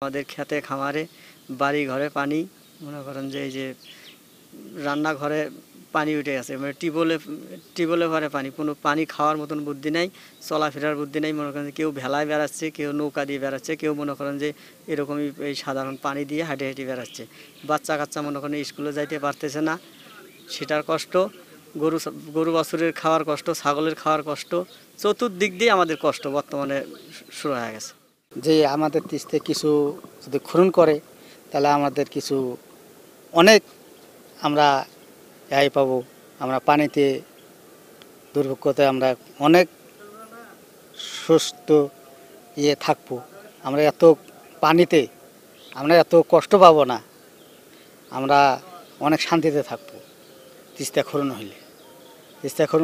আমাদের খেতে খামারে বাড়ি ঘরে পানি, মনে করেন যে এই যে রান্নাঘরে পানি উঠে গেছে, মানে টিউবওয়েলে ভরে পানি, কোনো পানি খাওয়ার মতন বুদ্ধি নেই, চলাফেরার বুদ্ধি নেই। মনে করেন যে কেউ ভেলায় বেড়াচ্ছে, কেউ নৌকা দিয়ে বেড়াচ্ছে, কেউ মনে করেন যে এরকমই এই সাধারণ পানি দিয়ে হাঁটে হাঁটে বেড়াচ্ছে। বাচ্চা কাচ্চা মনে করেন স্কুলে যাইতে পারতেছে না, সেটার কষ্ট। গরু বাছুরের খাওয়ার কষ্ট, ছাগলের খাওয়ার কষ্ট, চতুর্দিক দিয়ে আমাদের কষ্ট বর্তমানে শুরু হয়ে গেছে। যে আমাদের তিস্তে কিছু যদি খনন করে তাহলে আমাদের কিছু অনেক আমরা রেহাই পাবো। আমরা পানিতে দুর্ভিক্ষতে আমরা অনেক সুস্থ থাকবো। আমরা এত পানিতে আমরা এত কষ্ট পাবো না, আমরা অনেক শান্তিতে থাকবো। তিস্তা খনন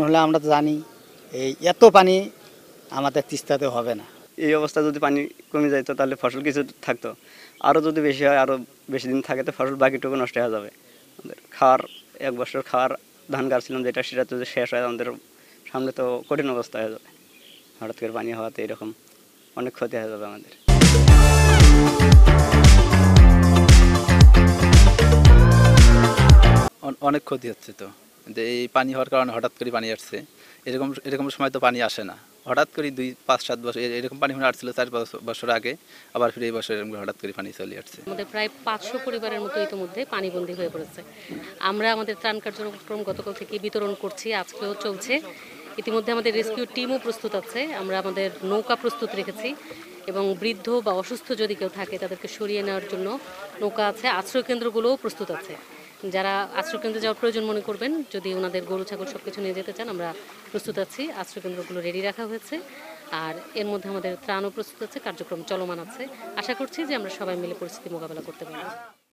হলে আমরা তো জানি এই এত পানি আমাদের তিস্তাতে হবে না। এই অবস্থা যদি পানি কমে যেত তাহলে ফসল কিছু থাকতো, আরও যদি বেশি হয় আরও বেশি দিন থাকে তো ফসল বাকিটুকু নষ্ট হয়ে যাবে। আমাদের খাওয়ার এক বছর খাওয়ার ধান গাড়ছিলাম যেটা, সেটা তো শেষ হয়, আমাদের সামনে তো কঠিন অবস্থা হয়ে যাবে। হঠাৎ করে পানি হওয়াতে এরকম অনেক ক্ষতি হয়ে যাবে আমাদের। অনেক ক্ষতি হচ্ছে তো, যে এই পানি হওয়ার কারণে হঠাৎ করে পানি আসছে। এরকম সময় তো পানি আসে না, হঠাৎ করে 2-5-7 বছর এরকম পানি আসছিল 4 বছর আগে, আবার ফিরে এই বছর এরকম হঠাৎ করে পানি চলে আসছে। আমাদের প্রায় 500 পরিবারের মতো ইতিমধ্যে পানিবন্দী হয়ে পড়েছে। আমরা আমাদের ত্রাণ কার্যক্রম গতকাল থেকে বিতরণ করছি, আজকেও চলছে। ইতিমধ্যে আমাদের রেস্কিউ টিমও প্রস্তুত আছে, আমরা আমাদের নৌকা প্রস্তুত রেখেছি এবং বৃদ্ধ বা অসুস্থ যদি কেউ থাকে তাদেরকে সরিয়ে নেওয়ার জন্য নৌকা আছে। আশ্রয়কেন্দ্রগুলোও প্রস্তুত আছে। যারা আশ্রয়কেন্দ্রে যাওয়ার প্রয়োজন মনে করবেন, যদি ওনাদের গরু ছাগল সব কিছু নিয়ে যেতে চান, আমরা প্রস্তুত আছি। আশ্রয়কেন্দ্রগুলো রেডি রাখা হয়েছে, আর এর মধ্যে আমাদের ত্রাণও প্রস্তুত আছে, কার্যক্রম চলমান আছে। আশা করছি যে আমরা সবাই মিলে পরিস্থিতি মোকাবেলা করতে পারব।